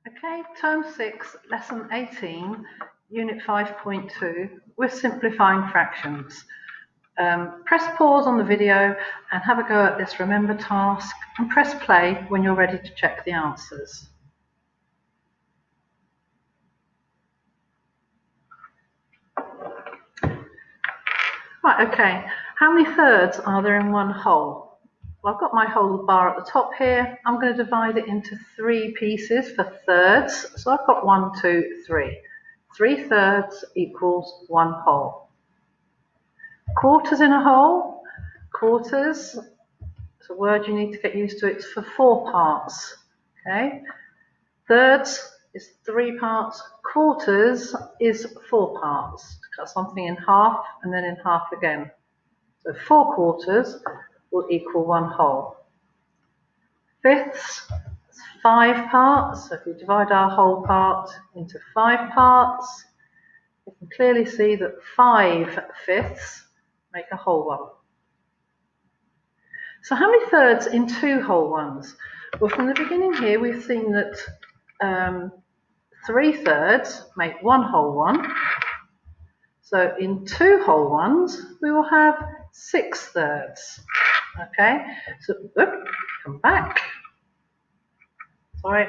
Okay, Term 6, Lesson 18, Unit 5.2, we're simplifying fractions. Press pause on the video and have a go at this remember task and press play when you're ready to check the answers. Right, okay, how many thirds are there in one whole? Well, I've got my whole bar at the top here. I'm going to divide it into 3 pieces for thirds. So I've got 1, 2, 3. 3 thirds equals 1 whole. Quarters in a whole. Quarters, it's a word you need to get used to. It's for 4 parts. Okay. Thirds is 3 parts. Quarters is 4 parts. Cut something in half and then in half again. So 4 quarters will equal 1 whole. Fifths, 5 parts. So if we divide our whole part into 5 parts, you can clearly see that 5 fifths make a whole one. So how many thirds in 2 whole ones? Well, from the beginning here, we've seen that 3 thirds make 1 whole one. So in 2 whole ones, we will have 6 thirds. Okay, so come back. Sorry.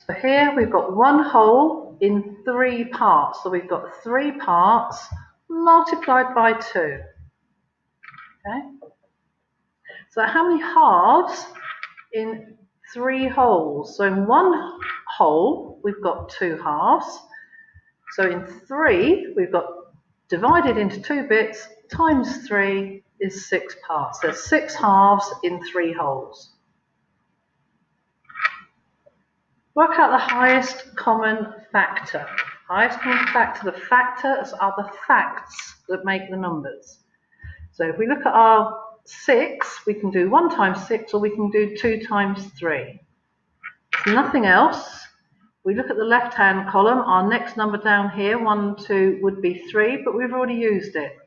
So here we've got 1 whole in 3 parts. So we've got 3 parts multiplied by 2. Okay. So how many halves in 3 wholes? So in 1 whole, we've got 2 halves. So in 3, we've got divided into 2 bits, times 3 is 6 parts. There's 6 halves in 3 wholes. Work out the highest common factor. Highest common factor, the factors are the facts that make the numbers. So if we look at our 6, we can do 1 times 6 or we can do 2 times 3. There's nothing else. We look at the left-hand column, our next number down here, 1, 2, would be 3, but we've already used it.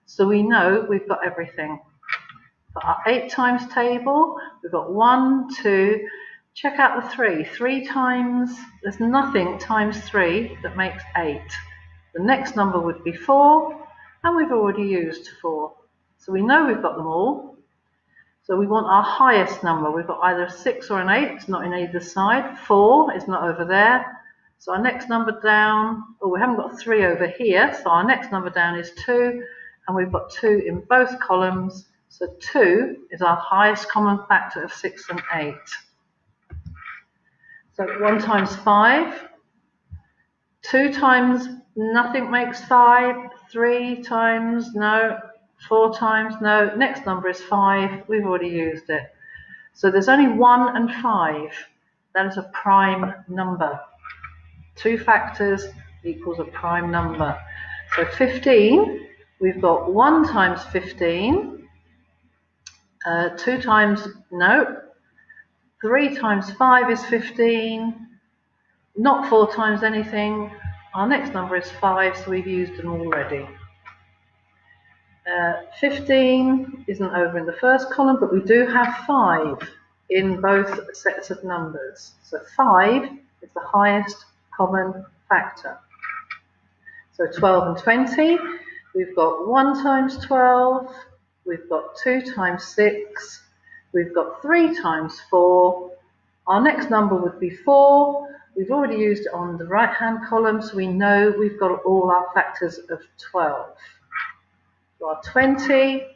So we know we've got everything. For our 8 times table, we've got 1, 2, check out the 3. 3 times, there's nothing times 3 that makes 8. The next number would be 4, and we've already used 4. So we know we've got them all. So we want our highest number. We've got either a 6 or an 8. It's not in either side. 4 is not over there. So our next number down, we haven't got 3 over here. So our next number down is 2. And we've got 2 in both columns. So 2 is our highest common factor of 6 and 8. So 1 times 5. 2 times nothing makes 5. 3 times no. 4 times no. Next number is 5. We've already used it. So there's only 1 and 5. That is a prime number. 2 factors equals a prime number. So 15, we've got 1 times 15. 2 times no. 3 times 5 is 15. Not 4 times anything. Our next number is 5, so we've used them already. 15 isn't over in the first column, but we do have 5 in both sets of numbers. So 5 is the highest common factor. So 12 and 20, we've got 1 times 12, we've got 2 times 6, we've got 3 times 4. Our next number would be 4. We've already used it on the right-hand column, so we know we've got all our factors of 12. So our 20,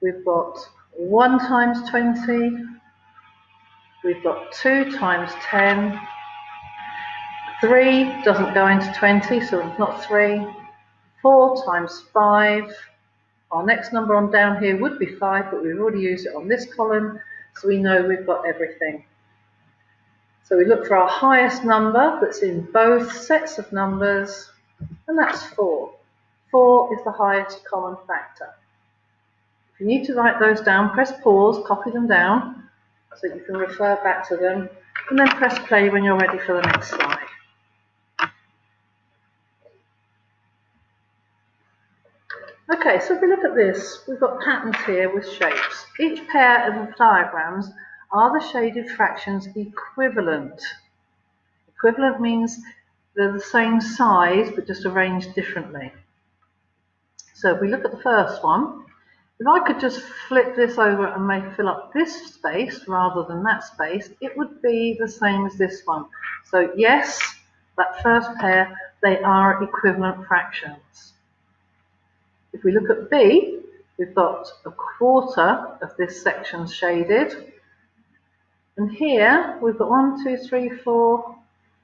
we've got 1 times 20, we've got 2 times 10, 3 doesn't go into 20, so it's not 3, 4 times 5, our next number on down here would be 5, but we've already used it on this column, so we know we've got everything. So we look for our highest number that's in both sets of numbers, and that's 4. 4 is the highest common factor. If you need to write those down, press pause, copy them down, so you can refer back to them, and then press play when you're ready for the next slide. Okay, so if we look at this, we've got patterns here with shapes. Each pair of diagrams are the shaded fractions equivalent. Equivalent means they're the same size but just arranged differently. So if we look at the first one, if I could just flip this over and fill up this space rather than that space, it would be the same as this one. So yes, that first pair, they are equivalent fractions. If we look at B, we've got a quarter of this section shaded. And here we've got 1, 2, 3, 4,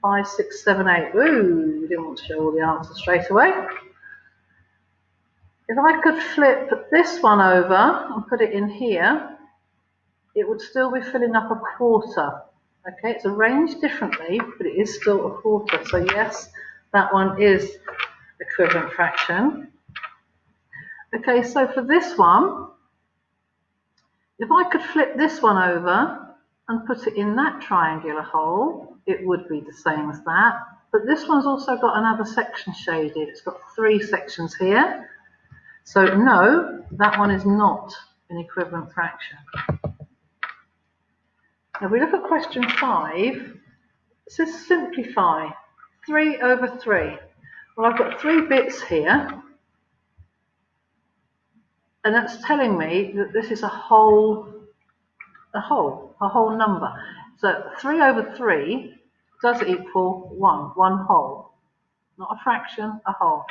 5, 6, 7, 8. Ooh, we didn't want to show all the answers straight away. If I could flip this one over and put it in here, it would still be filling up a quarter. Okay, it's arranged differently, but it is still a quarter. So yes, that one is equivalent fraction. Okay, so for this one, if I could flip this one over and put it in that triangular hole, it would be the same as that. But this one's also got another section shaded. It's got 3 sections here. So no, that one is not an equivalent fraction. Now if we look at question 5, it says simplify 3 over 3. Well, I've got 3 bits here, and that's telling me that this is a whole number. So 3 over 3 does equal 1 whole. Not a fraction, a whole.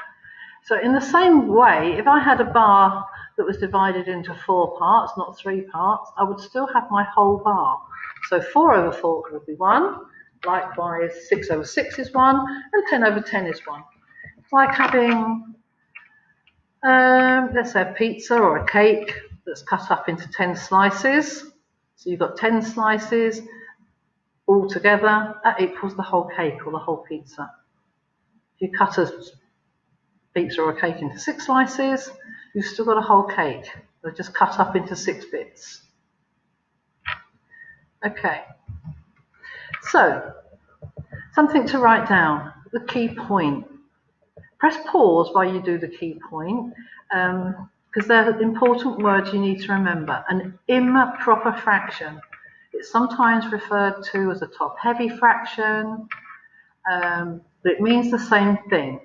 So in the same way, if I had a bar that was divided into 4 parts, not 3 parts, I would still have my whole bar. So 4 over 4 would be 1, likewise 6 over 6 is 1, and 10 over 10 is 1. It's like having, let's say a pizza or a cake that's cut up into 10 slices. So you've got 10 slices all together, that equals the whole cake or the whole pizza. If you cut a pizza or a cake into 6 slices, you've still got a whole cake. They're just cut up into 6 bits. Okay, so something to write down, the key point. Press pause while you do the key point, because they're important words you need to remember. An improper fraction. It's sometimes referred to as a top-heavy fraction, but it means the same thing.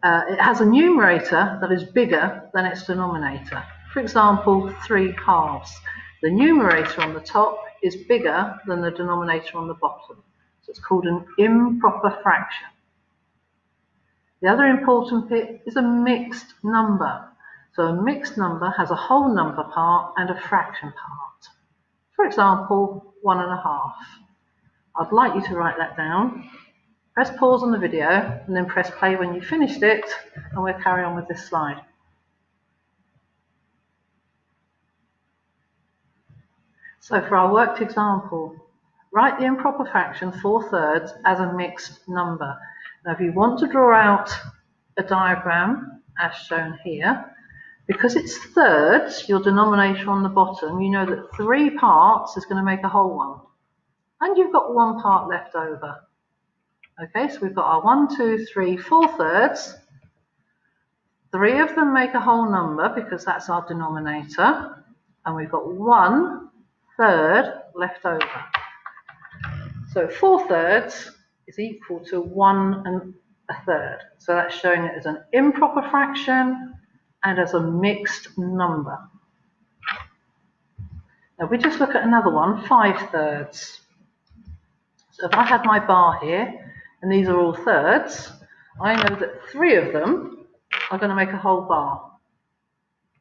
It has a numerator that is bigger than its denominator. For example, 3 halves. The numerator on the top is bigger than the denominator on the bottom. So it's called an improper fraction. The other important bit is a mixed number. So a mixed number has a whole number part and a fraction part. For example, 1.5. I'd like you to write that down. Press pause on the video and then press play when you've finished it, and we'll carry on with this slide. So for our worked example, write the improper fraction 4/3 as a mixed number. Now if you want to draw out a diagram as shown here, because it's thirds, your denominator on the bottom, you know that 3 parts is going to make a whole one. And you've got 1 part left over. Okay, so we've got our 1, 2, 3, 4 thirds. 3 of them make a whole number because that's our denominator. And we've got 1/3 left over. So 4/3 is equal to 1/3. So that's showing it as an improper fraction and as a mixed number. Now we just look at another one, 5/3. So if I had my bar here, and these are all thirds, I know that 3 of them are going to make a whole bar.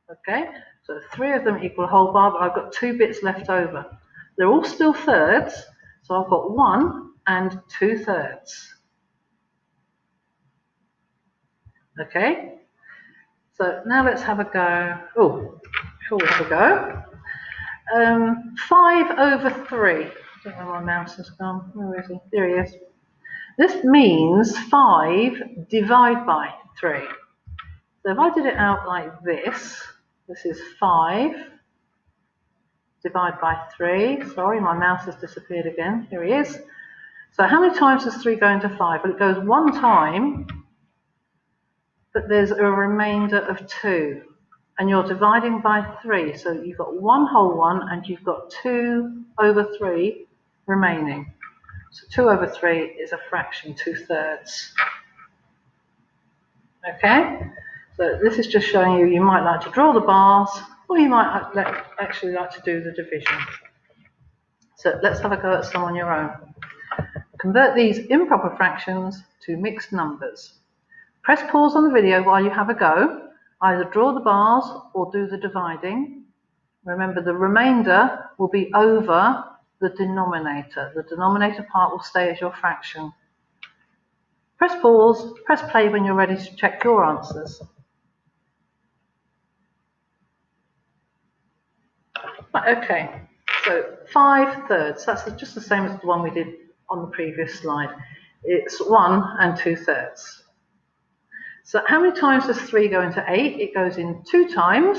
Okay, so 3 of them equal a whole bar, but I've got 2 bits left over. They're all still thirds, so I've got 1 and 2/3. Okay, so now let's have a go. Oh, before we have a go, 5 over 3. I don't know where my mouse has gone. Where is he? There he is. This means 5 divided by 3. So if I did it out like this, this is 5 divided by 3. Sorry, my mouse has disappeared again. Here he is. So how many times does 3 go into 5? Well, it goes 1 time, but there's a remainder of 2. And you're dividing by 3. So you've got 1 whole 1 and you've got 2 over 3 remaining. So 2 over 3 is a fraction, 2/3. Okay? So this is just showing you might like to draw the bars, or you might actually like to do the division. So let's have a go at some on your own. Convert these improper fractions to mixed numbers. Press pause on the video while you have a go. Either draw the bars or do the dividing. Remember, the remainder will be over the denominator. The denominator part will stay as your fraction. Press pause, press play when you're ready to check your answers. Right, okay, so 5/3, that's just the same as the one we did on the previous slide. It's 1 and 2/3. So how many times does 3 go into 8? It goes in 2 times,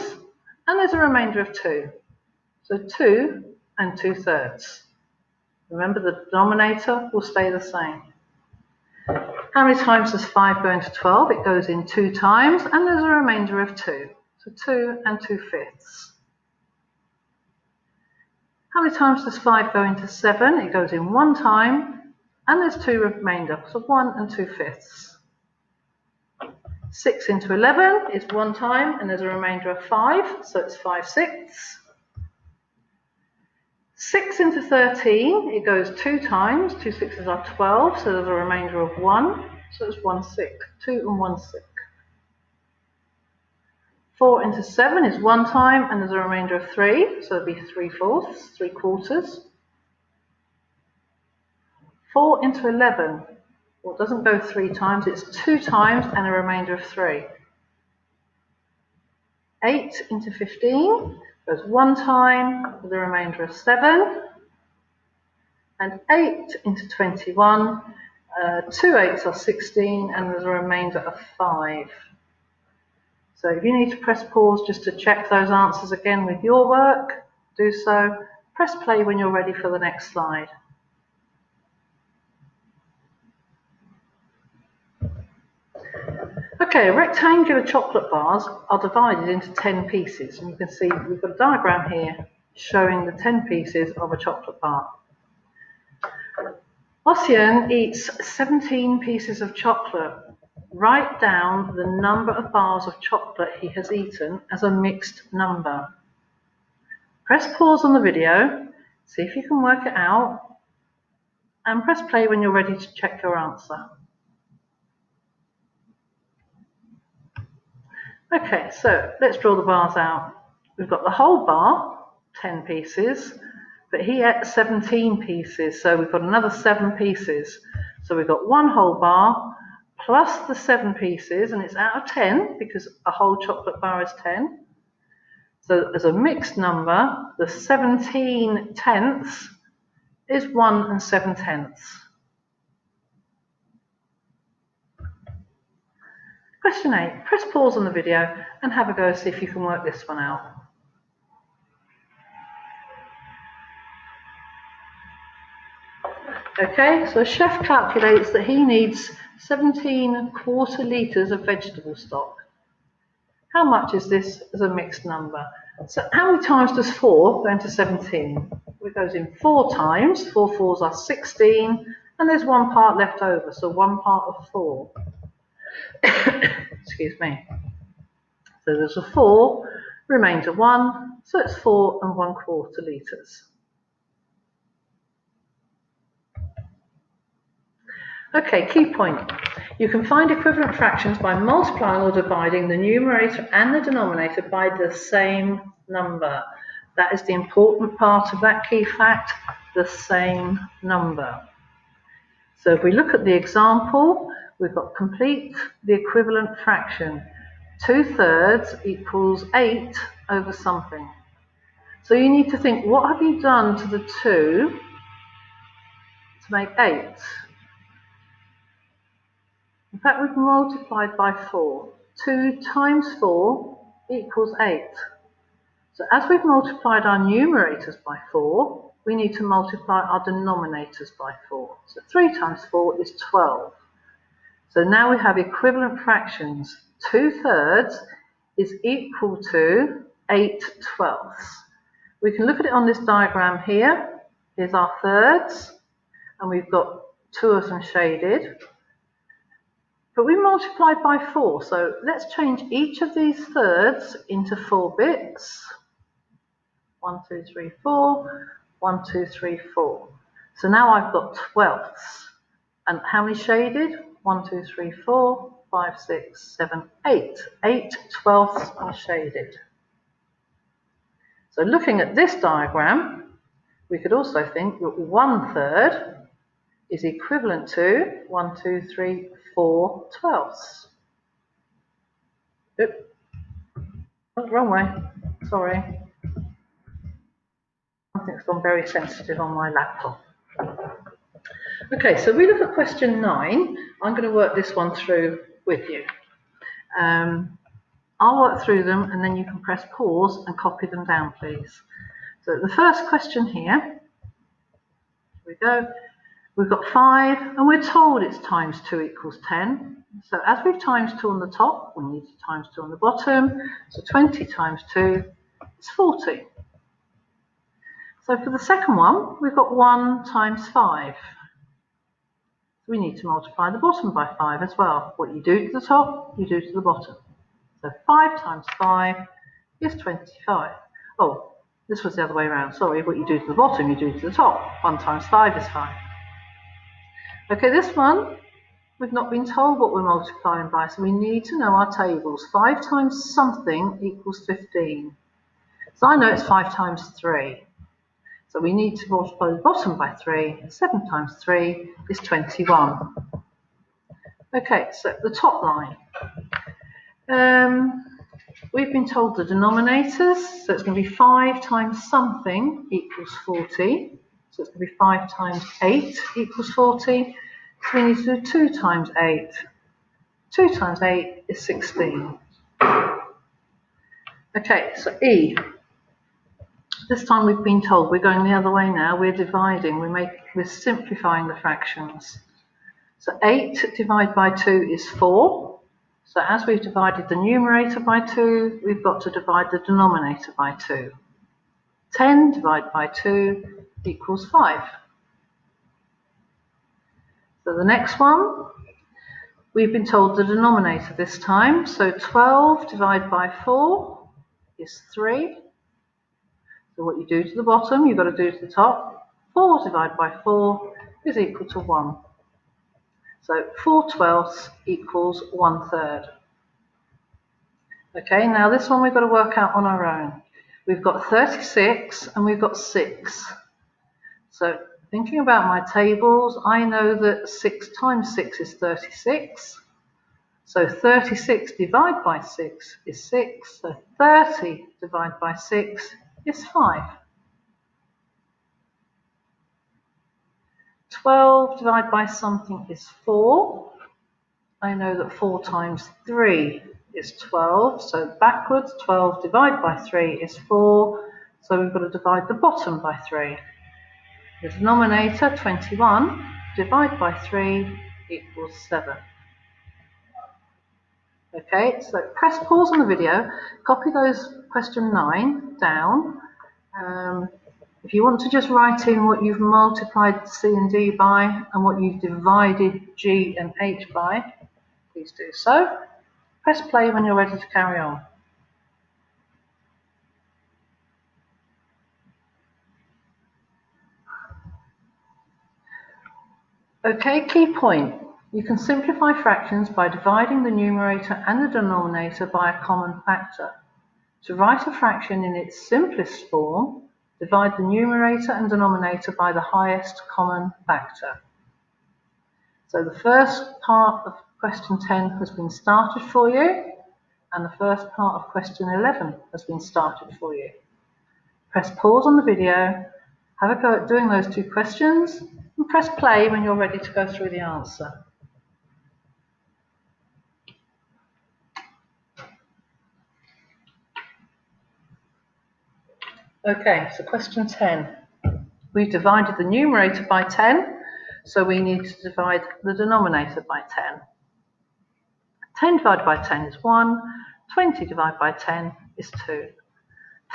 and there's a remainder of 2. So 2 and 2/3. Remember, the denominator will stay the same. How many times does 5 go into 12? It goes in 2 times, and there's a remainder of 2. So 2 and 2/5. How many times does 5 go into 7? It goes in 1 time, and there's 2 remainder, so 1 and 2/5. 6 into 11 is 1 time, and there's a remainder of 5, so it's 5/6. 6 into 13, it goes 2 times, 2 sixes are 12, so there's a remainder of 1, so it's 1/6, 2 and 1/6. 4 into 7 is 1 time, and there's a remainder of 3, so it'll be 3/4, 3/4. 4 into 11, well, it doesn't go 3 times, it's 2 times and a remainder of 3. 8 into 15 goes 1 time with a remainder of 7. And 8 into 21, 2 8s are 16, and there's a remainder of 5. So if you need to press pause just to check those answers again with your work, do so. Press play when you're ready for the next slide. Okay, rectangular chocolate bars are divided into 10 pieces, and you can see we've got a diagram here showing the 10 pieces of a chocolate bar. Ossian eats 17 pieces of chocolate. Write down the number of bars of chocolate he has eaten as a mixed number. Press pause on the video, see if you can work it out, and press play when you're ready to check your answer. Okay, so let's draw the bars out. We've got the whole bar, 10 pieces, but he ate 17 pieces, so we've got another 7 pieces. So we've got 1 whole bar plus the 7 pieces, and it's out of 10 because a whole chocolate bar is 10. So as a mixed number, the 17 tenths is 1 and 7/10. Question 8. Press pause on the video and have a go, see if you can work this one out. Okay, so a chef calculates that he needs 17 quarter litres of vegetable stock. How much is this as a mixed number? So how many times does 4 go into 17? It goes in 4 times, 4 4s are 16, and there's 1 part left over, so 1 part of 4. Excuse me. So there's a 4, remainder 1, so it's 4 and 1/4 litres. Okay, key point. You can find equivalent fractions by multiplying or dividing the numerator and the denominator by the same number. That is the important part of that key fact, the same number. So if we look at the example, we've got complete the equivalent fraction. 2/3 equals 8 over something. So you need to think, what have you done to the 2 to make 8? In fact, we've multiplied by 4. 2 times 4 equals 8. So as we've multiplied our numerators by 4, we need to multiply our denominators by 4. So 3 times 4 is 12. So So now we have equivalent fractions. 2/3 is equal to 8/12. We can look at it on this diagram here. Here's our thirds, and we've got 2 of them shaded. But we multiplied by 4, so let's change each of these thirds into 4 bits. 1, 2, 3, 4, 1, 2, 3, 4. So now I've got 12ths. And how many shaded? 1, 2, 3, 4, 5, 6, 7, 8. 8/12 are shaded. So looking at this diagram, we could also think that 1/3 is equivalent to 1, 2, 3, 4/12. Oops. Oh, wrong way. Sorry. Something's gone very sensitive on my laptop. Okay, so we look at question 9. I'm going to work this one through with you. I'll work through them and then you can press pause and copy them down, please. So the first question here we go. We've got 5 and we're told it's times 2 equals 10. So as we've times 2 on the top, we need to times 2 on the bottom. So 20 times 2 is 40. So for the second one, we've got 1 times 5. We need to multiply the bottom by 5 as well. What you do to the top, you do to the bottom. So 5 times 5 is 25. Oh, this was the other way around. Sorry, what you do to the bottom, you do to the top. 1 times 5 is 5. Okay, this one, we've not been told what we're multiplying by, so we need to know our tables. 5 times something equals 15. So I know it's 5 times 3. So we need to multiply the bottom by 3. 7 times 3 is 21. Okay, so the top line. We've been told the denominators, so it's going to be 5 times something equals 40. So it's going to be 5 times 8 equals 40. So we need to do 2 times 8. 2 times 8 is 16. Okay, so E. This time we've been told we're going the other way now. We're dividing. We're simplifying the fractions. So 8 divided by 2 is 4. So as we've divided the numerator by 2, we've got to divide the denominator by 2. 10 divided by 2 equals 5. So the next one, we've been told the denominator this time. So 12 divided by 4 is 3. So what you do to the bottom, you've got to do to the top. 4 divided by 4 is equal to 1. So 4/12 equals 1/3. Okay, now this one we've got to work out on our own. We've got 36 and we've got 6. So thinking about my tables, I know that 6 times 6 is 36. So 36 divided by 6 is 6. So 30 divided by 6 is 5. 12 divided by something is 4. I know that 4 times 3 is 12. So backwards, 12 divided by 3 is 4. So we've got to divide the bottom by 3. The denominator, 21, divided by 3 equals 7. Okay, so press pause on the video, copy those question 9 down. If you want to just write in what you've multiplied C and D by and what you've divided G and H by, please do so. Press play when you're ready to carry on. Okay, key point. You can simplify fractions by dividing the numerator and the denominator by a common factor. To write a fraction in its simplest form, divide the numerator and denominator by the highest common factor. So the first part of question 10 has been started for you, and the first part of question 11 has been started for you. Press pause on the video, have a go at doing those 2 questions, and press play when you're ready to go through the answer. Okay, so question 10. We've divided the numerator by 10, so we need to divide the denominator by 10. 10 divided by 10 is 1, 20 divided by 10 is 2.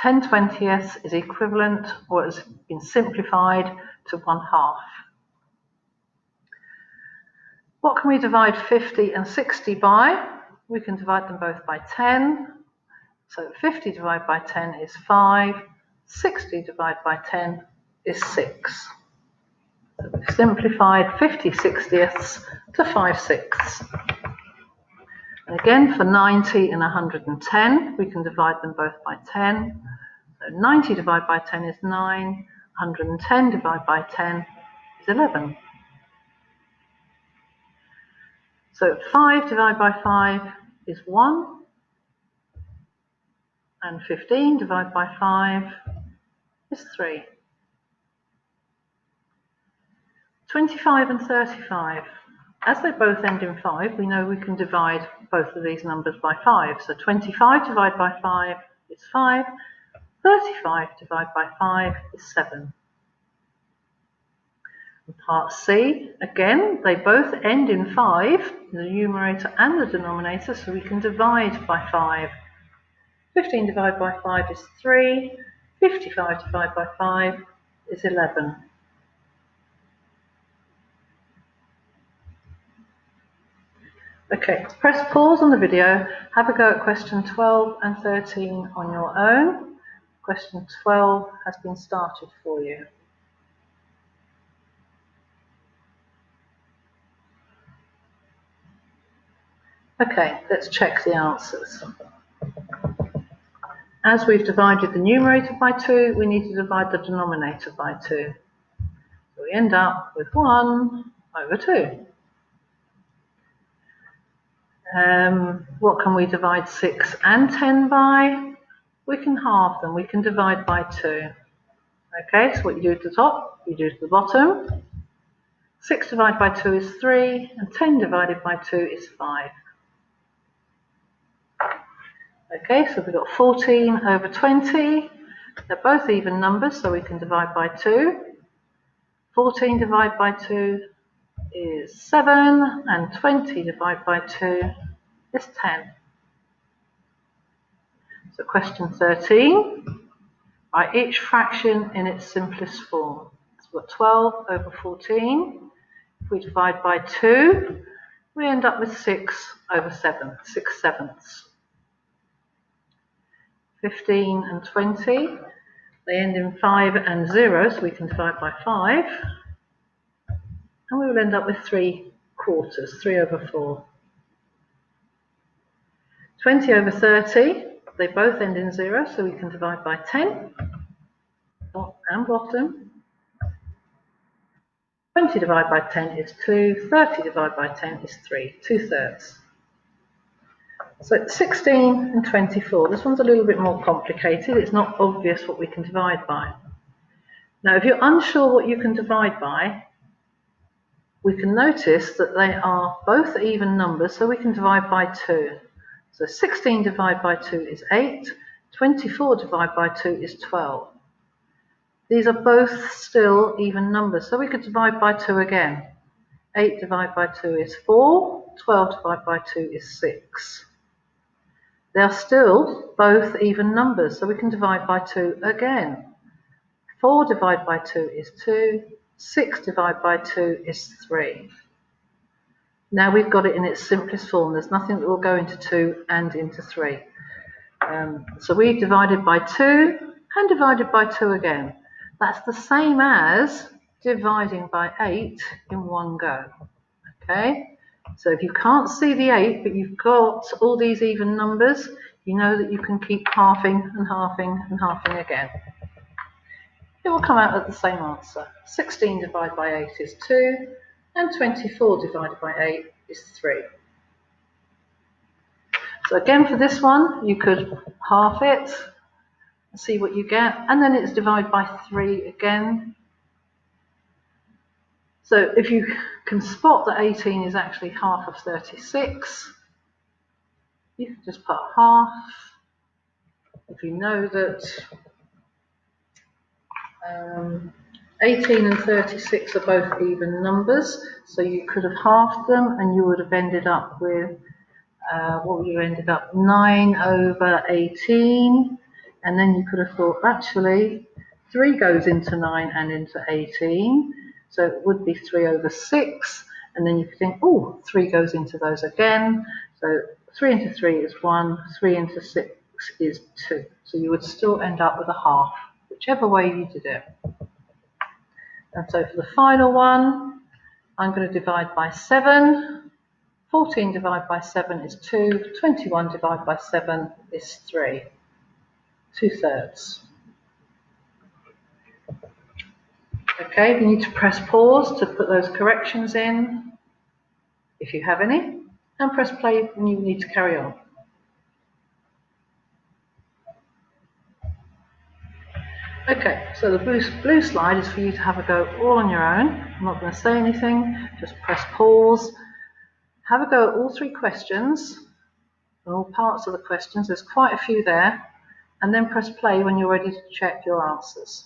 10/20ths is equivalent, or has been simplified, to 1/2. What can we divide 50 and 60 by? We can divide them both by 10. So 50 divided by 10 is 5, 60 divided by 10 is 6. So we've simplified 50/60ths to 5/6. And again, for 90 and 110, we can divide them both by 10. So 90 divided by 10 is 9, 110 divided by 10 is 11. So 5 divided by 5 is 1, and 15 divided by 5 is 3. 25 and 35. As they both end in 5, we know we can divide both of these numbers by 5. So 25 divided by 5 is 5, 35 divided by 5 is 7. And part C, again, they both end in 5, the numerator and the denominator, so we can divide by 5. 15 divided by 5 is 3, 55 divided by 5 is 11. Okay, press pause on the video, have a go at question 12 and 13 on your own. Question 12 has been started for you. Okay, let's check the answers. As we've divided the numerator by 2, we need to divide the denominator by 2. So we end up with 1 over 2. What can we divide 6 and 10 by? We can halve them, we can divide by 2. Okay, so what you do at the top, you do at the bottom. 6 divided by 2 is 3, and 10 divided by 2 is 5. Okay, so we've got 14 over 20. They're both even numbers, so we can divide by 2. 14 divided by 2 is 7, and 20 divided by 2 is 10. So question 13, write each fraction in its simplest form. So we've got 12 over 14. If we divide by 2, we end up with 6 over 7, 6/7. 15 and 20, they end in 5 and 0, so we can divide by 5. And we will end up with 3/4, 3 over 4. 20 over 30, they both end in 0, so we can divide by 10, top and bottom. 20 divided by 10 is 2, 30 divided by 10 is 3, 2/3. So 16 and 24, this one's a little bit more complicated, it's not obvious what we can divide by. Now if you're unsure what you can divide by, we can notice that they are both even numbers, so we can divide by 2. So 16 divided by 2 is 8, 24 divided by 2 is 12. These are both still even numbers, so we could divide by 2 again. 8 divided by 2 is 4, 12 divided by 2 is 6. They are still both even numbers, so we can divide by 2 again. 4 divided by 2 is 2, 6 divided by 2 is 3. Now we've got it in its simplest form. There's nothing that will go into 2 and into 3. So we've divided by 2 and divided by 2 again. That's the same as dividing by 8 in one go. Okay? So if you can't see the 8, but you've got all these even numbers, you know that you can keep halving and halving and halving again. It will come out at the same answer. 16 divided by 8 is 2, and 24 divided by 8 is 3. So again for this one, you could halve it and see what you get, and then it's divided by 3 again. So if you can spot that 18 is actually half of 36, you can just put half. If you know that 18 and 36 are both even numbers, so you could have halved them and you would have ended up with what would you ended up? 9 over 18. And then you could have thought, actually, 3 goes into 9 and into 18. So it would be 3 over 6. And then you could think, oh, 3 goes into those again. So 3 into 3 is 1, 3 into 6 is 2. So you would still end up with a half, whichever way you did it. And so for the final one, I'm going to divide by 7. 14 divided by 7 is 2. 21 divided by 7 is 3. 2/3. Okay, you need to press pause to put those corrections in, if you have any, and press play when you need to carry on. Okay, so the blue slide is for you to have a go all on your own. I'm not going to say anything, just press pause. Have a go at all 3 questions, and all parts of the questions. There's quite a few there. And then press play when you're ready to check your answers.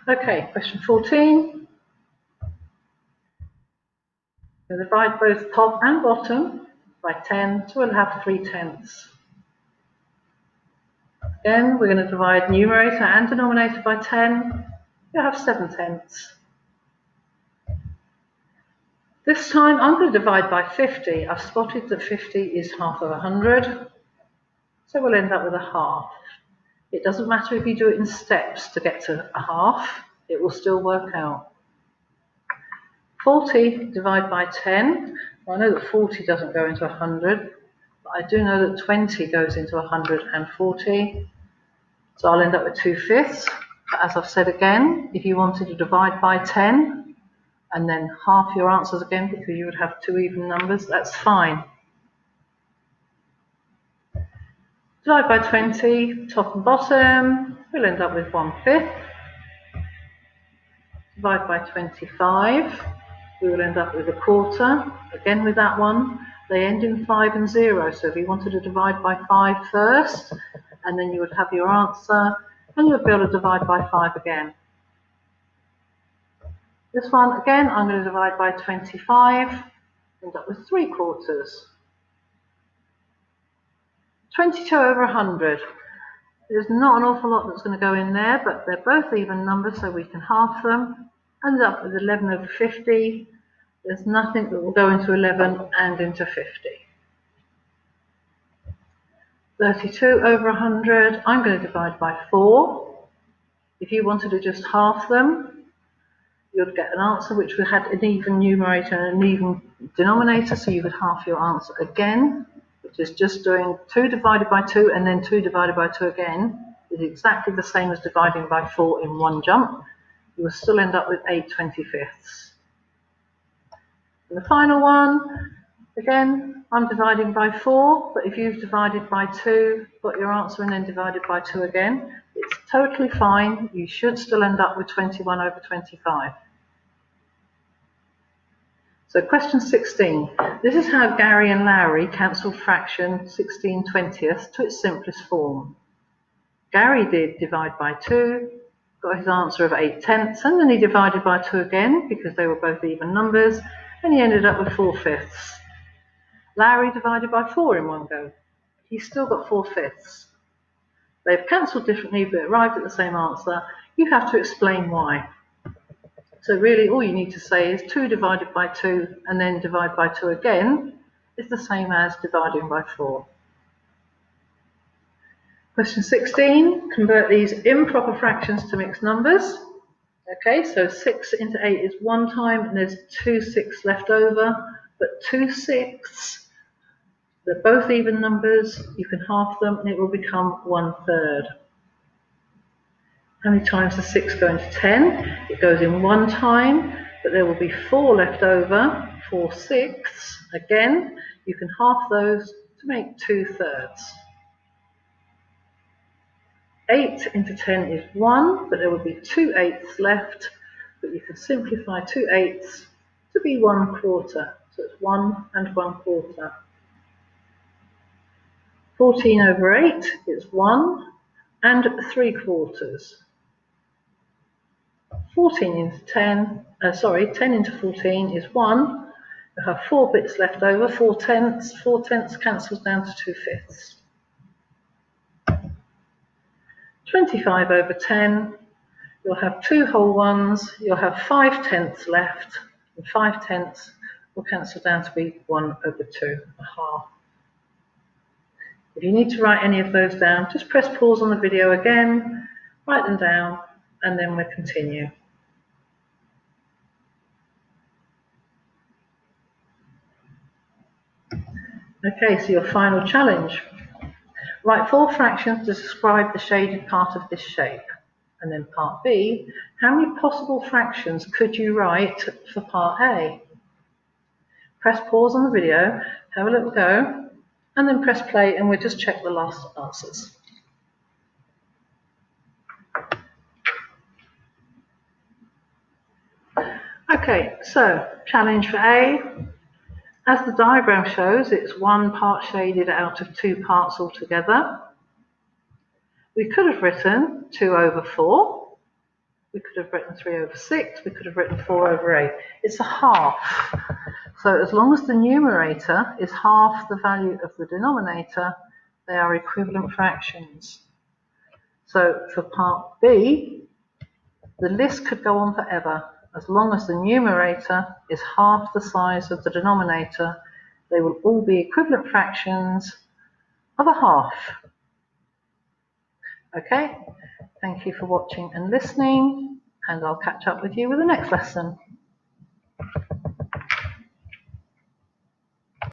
Okay, question 14. We'll divide both top and bottom by 10, so we'll have 3/10. Again, we're going to divide numerator and denominator by 10. You'll have 7/10. This time I'm going to divide by 50. I've spotted that 50 is half of 100, so we'll end up with a half. It doesn't matter if you do it in steps to get to a half, it will still work out. 40 divided by 10. Well, I know that 40 doesn't go into 100, but I do know that 20 goes into 140. So I'll end up with 2/5. But as I've said again, if you wanted to divide by 10 and then half your answers again because you would have 2 even numbers, that's fine. Divide by 20, top and bottom, we'll end up with 1/5. Divide by 25, we will end up with 1/4. Again with that one, they end in 5 and 0, so if you wanted to divide by 5 first, and then you would have your answer, and you would be able to divide by 5 again. This one, again, I'm going to divide by 25, end up with 3/4. 22 over 100. There's not an awful lot that's going to go in there, but they're both even numbers, so we can half them. End up with 11 over 50. There's nothing that will go into 11 and into 50. 32 over 100, I'm going to divide by 4. If you wanted to just half them, you'd get an answer which had an even numerator and an even denominator, so you could half your answer again, which is just doing 2 divided by 2 and then 2 divided by 2 again. Is exactly the same as dividing by 4 in one jump. You will still end up with 8/25. And the final one, again, I'm dividing by 4, but if you've divided by 2, got your answer and then divided by 2 again, it's totally fine. You should still end up with 21 over 25. So question 16. This is how Gary and Larry cancelled fraction 16/20 to its simplest form. Gary did divide by 2, got his answer of 8/10, and then he divided by 2 again because they were both even numbers, and he ended up with 4/5. Larry divided by 4 in one go. He's still got 4/5. They've cancelled differently but arrived at the same answer. You have to explain why. So really all you need to say is 2 divided by 2 and then divide by 2 again is the same as dividing by 4. Question 16, convert these improper fractions to mixed numbers. Okay, so 6 into 8 is 1 time and there's 2 6 left over, but 2 6, they're both even numbers, you can half them and it will become 1/3. How many times does 6 go into 10? It goes in 1 time, but there will be 4 left over, 4 6. Again, you can half those to make 2/3. 8 into 10 is 1, but there will be 2 8ths left, but you can simplify 2 8ths to be 1/4. So it's 1 and 1/4. 14 over 8 is 1 and 3/4. 10 into 14 is 1. You have 4 bits left over, 4 tenths. 4 tenths cancels down to 2/5. 25 over 10, you'll have 2 whole ones, you'll have 5 tenths left, and 5 tenths will cancel down to be 1 over 2, a half. If you need to write any of those down, just press pause on the video again, write them down, and then we'll continue. Okay, so your final challenge. Write 4 fractions to describe the shaded part of this shape. And then part B, how many possible fractions could you write for part A? Press pause on the video, have a little go, and then press play and we'll just check the last answers. Okay, so challenge for A. As the diagram shows, it's 1 part shaded out of 2 parts altogether. We could have written 2 over 4. We could have written 3 over 6. We could have written 4 over 8. It's a half. So as long as the numerator is half the value of the denominator, they are equivalent fractions. So for part B, the list could go on forever. As long as the numerator is half the size of the denominator, they will all be equivalent fractions of a half. Okay, thank you for watching and listening, and I'll catch up with you with the next lesson.